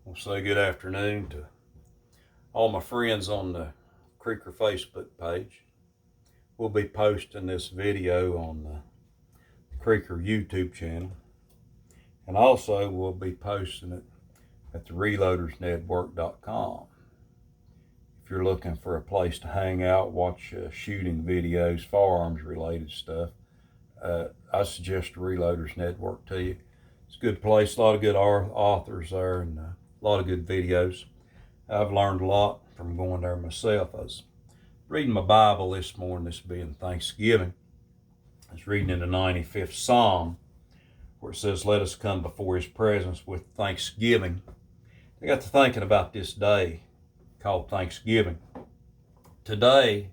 I'll say good afternoon to all my friends on the Creeker Facebook page. We'll be posting this video on the Creeker YouTube channel, and also we'll be posting it at the reloadersnetwork.com. If you're looking for a place to hang out, watch shooting videos, firearms related stuff, I suggest the Reloaders Network to you. It's a good place, a lot of good authors there, and a lot of good videos. I've learned a lot from going there myself. I was reading my Bible this morning, this being Thanksgiving. I was reading in the 95th Psalm, where it says, "Let us come before his presence with thanksgiving." I got to thinking about this day called Thanksgiving. Today,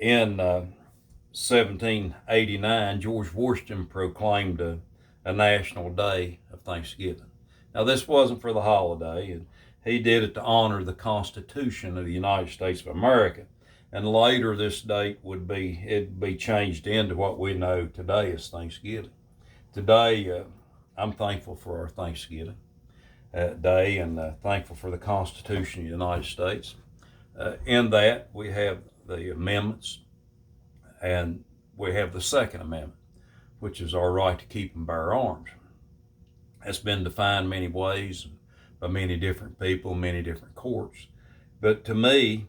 in 1789, George Washington proclaimed a national day of Thanksgiving. Now, this wasn't for the holiday, and he did it to honor the Constitution of the United States of America. And later, this date would be changed into what we know today as Thanksgiving. Today, I'm thankful for our Thanksgiving day, and thankful for the Constitution of the United States. In that, we have the amendments, and we have the Second Amendment, which is our right to keep and bear arms. It's been defined many ways by many different people, many different courts. But to me,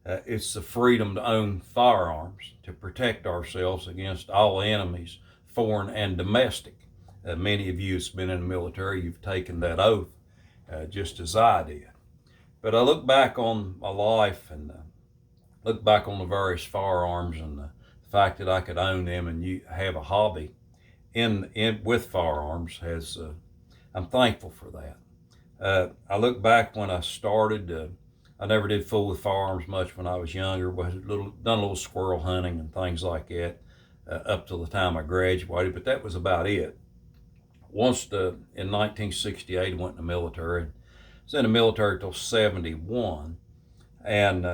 it's the freedom to own firearms, to protect ourselves against all enemies, foreign and domestic. Many of you that's been in the military, you've taken that oath, just as I did. But I look back on my life and look back on the various firearms and the fact that I could own them and have a hobby with firearms I'm thankful for that. I look back when I started. I never did fool with firearms much when I was younger. Done a little squirrel hunting and things like that up till the time I graduated, but that was about it. Once in 1968, I went in the military. I was in the military till 71, and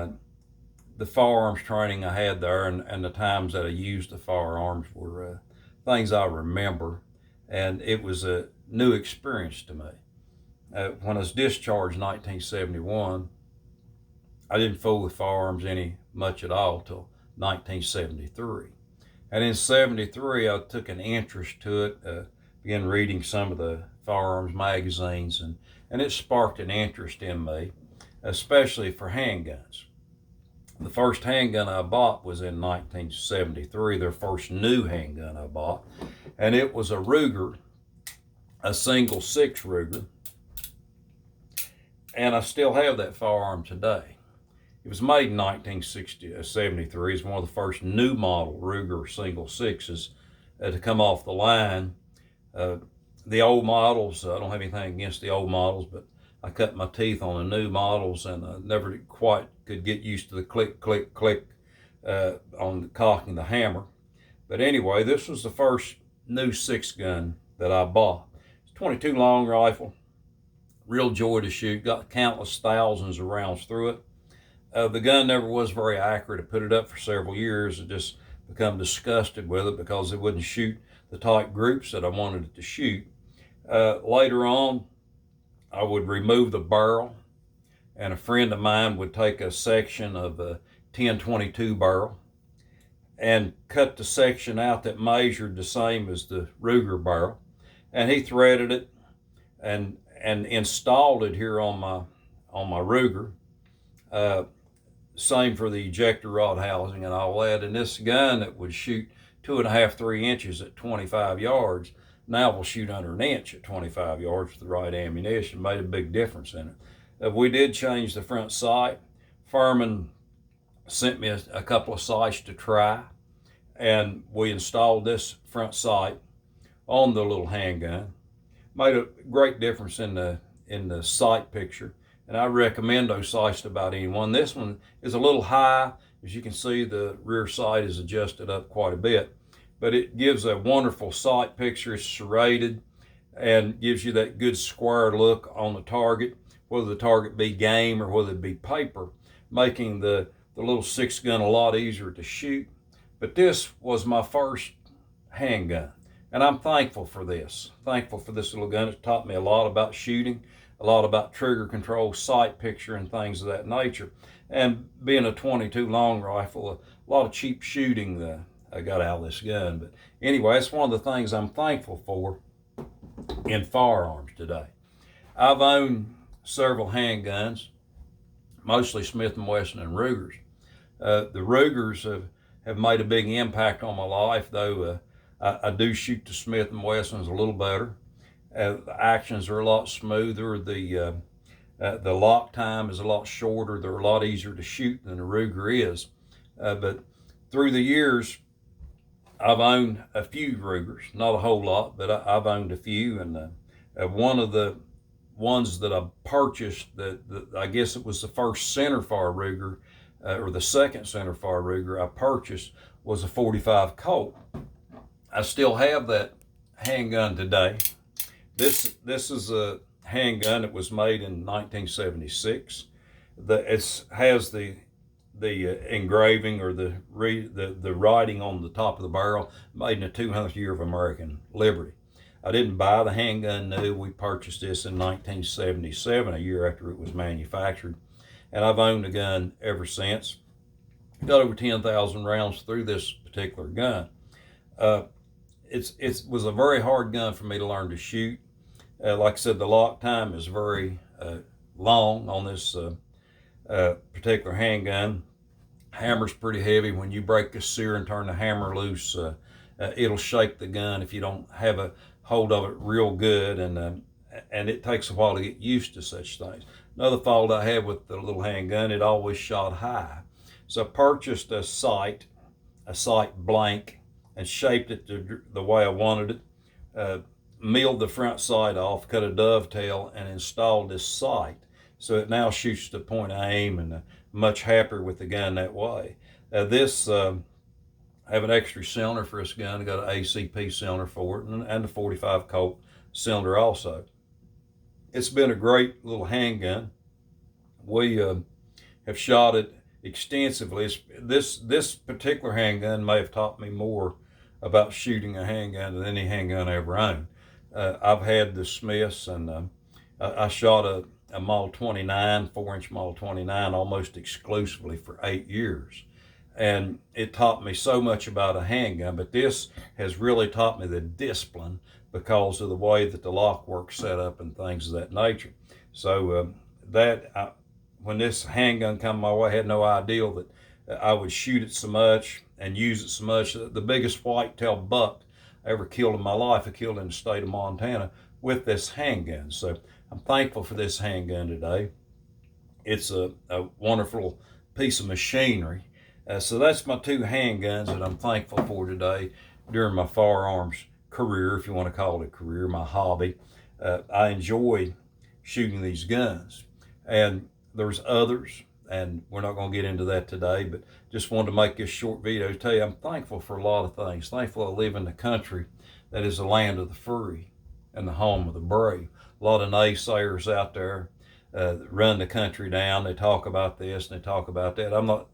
the firearms training I had there and the times that I used the firearms were things I remember, and it was a new experience to me. When I was discharged in 1971, I didn't fool with firearms much at all till 1973. And in 73, I took an interest to it, began reading some of the firearms magazines, and it sparked an interest in me, especially for handguns. The first handgun I bought was in 1973, the first new handgun I bought, and it was a Ruger, a single 6 Ruger, and I still have that firearm today. It was made in 1973. It's one of the first new model Ruger single 6s to come off the line. The old models, I don't have anything against the old models, but I cut my teeth on the new models, and I never quite could get used to the click, click, click on cocking the hammer. But anyway, this was the first new 6 gun that I bought. It's a 22 long rifle, real joy to shoot, got countless thousands of rounds through it. The gun never was very accurate. I put it up for several years. I just become disgusted with it because it wouldn't shoot the tight groups that I wanted it to shoot. Later on, I would remove the barrel, and a friend of mine would take a section of a 1022 barrel and cut the section out that measured the same as the Ruger barrel, and he threaded it and installed it here on my Ruger. Same for the ejector rod housing and all that. And this gun that would shoot 2.5, 3 inches at 25 yards now will shoot under an inch at 25 yards with the right ammunition. Made a big difference in it. We did change the front sight. Furman sent me a couple of sights to try, and we installed this front sight on the little handgun. Made a great difference in the sight picture, and I recommend those sights to about anyone. This one is a little high. As you can see, the rear sight is adjusted up quite a bit, but it gives a wonderful sight picture. It's serrated and gives you that good square look on the target, whether the target be game or whether it be paper, making the little 6 gun a lot easier to shoot. But this was my first handgun, and I'm thankful for this. Thankful for this little gun. It's taught me a lot about shooting. a lot about trigger control, sight picture, and things of that nature. And being a 22 long rifle, a lot of cheap shooting that I got out of this gun. But anyway, that's one of the things I'm thankful for in firearms today. I've owned several handguns, mostly Smith & Wesson and Rugers. The Rugers have made a big impact on my life, though I do shoot the Smith & Wessons a little better. The actions are a lot smoother. The lock time is a lot shorter. They're a lot easier to shoot than a Ruger is. But through the years, I've owned a few Rugers, not a whole lot, but I've owned a few. And one of the ones that I purchased, that I guess it was the first centerfire Ruger, or the second centerfire Ruger I purchased, was a 45 Colt. I still have that handgun today. This is a handgun that was made in 1976. It has the engraving, or the writing on the top of the barrel, made in the 200th year of American liberty. I didn't buy the handgun new. We purchased this in 1977, a year after it was manufactured. And I've owned the gun ever since. Got over 10,000 rounds through this particular gun. It was a very hard gun for me to learn to shoot. Like I said, the lock time is very long on this particular handgun. Hammer's pretty heavy. When you break the sear and turn the hammer loose, it'll shake the gun if you don't have a hold of it real good, and it takes a while to get used to such things. Another fault I have with the little handgun, it always shot high. So I purchased a sight blank, and shaped it the way I wanted it. Milled the front sight off, cut a dovetail, and installed this sight. So it now shoots to point of aim, and much happier with the gun that way. I have an extra cylinder for this gun. I got an ACP cylinder for it, and a 45 Colt cylinder also. It's been a great little handgun. We have shot it extensively. This particular handgun may have taught me more about shooting a handgun than any handgun I ever owned. I've had the Smiths, and I shot a Model 29, 4-inch Model 29, almost exclusively for 8 years. And it taught me so much about a handgun, but this has really taught me the discipline because of the way that the lock work's set up and things of that nature. So when this handgun came my way, I had no idea that I would shoot it so much and use it so much. The biggest whitetail buck I ever killed in my life, I killed in the state of Montana with this handgun. So I'm thankful for this handgun today. It's a wonderful piece of machinery. So that's my two handguns that I'm thankful for today during my firearms career, if you want to call it a career, my hobby. I enjoy shooting these guns. And there's others, and we're not going to get into that today, but just wanted to make this short video to tell you I'm thankful for a lot of things. Thankful I live in the country that is the land of the free and the home of the brave. A lot of naysayers out there run the country down. They talk about this and they talk about that.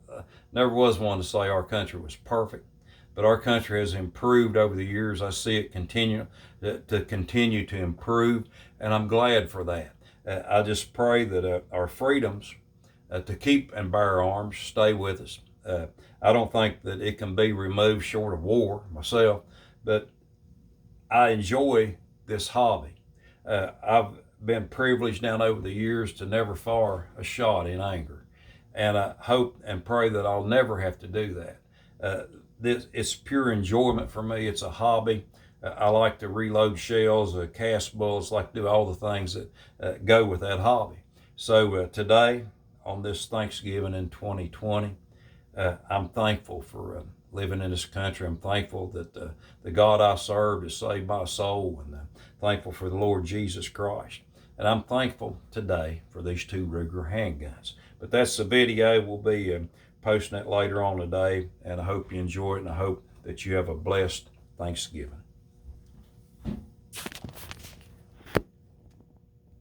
Never was one to say our country was perfect, but our country has improved over the years. I see it continue to improve, and I'm glad for that. I just pray that our freedoms to keep and bear arms stay with us. I don't think that it can be removed short of war myself, but I enjoy this hobby. I've been privileged down over the years to never fire a shot in anger. And I hope and pray that I'll never have to do that. It's pure enjoyment for me. It's a hobby. I like to reload shells, cast bullets, like to do all the things that go with that hobby. So today, on this Thanksgiving in 2020, I'm thankful for living in this country. I'm thankful that the God I serve has saved my soul, and thankful for the Lord Jesus Christ. And I'm thankful today for these two Ruger handguns. But that's the video. We'll be posting it later on today, and I hope you enjoy it, and I hope that you have a blessed Thanksgiving.